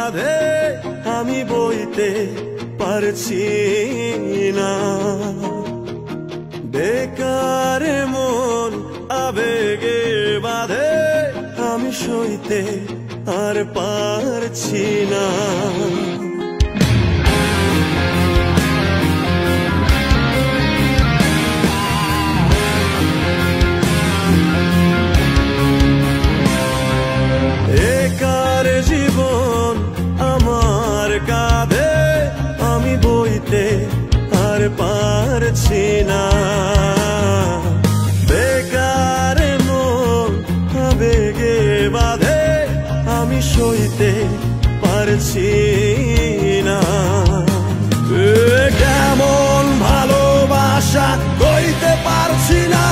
বাঁধে আমি বইতে পারছি না। বেকার মন আবেগে বাঁধে আমি সইতে আর পারছি না। বেকার জীবন আমার কাঁধে আমি বইতে আর পারছি না। বেকার মন আবেগে বাঁধে আমি সইতে পারছি না। কেমন ভালোবাসা কইতে পারছি না।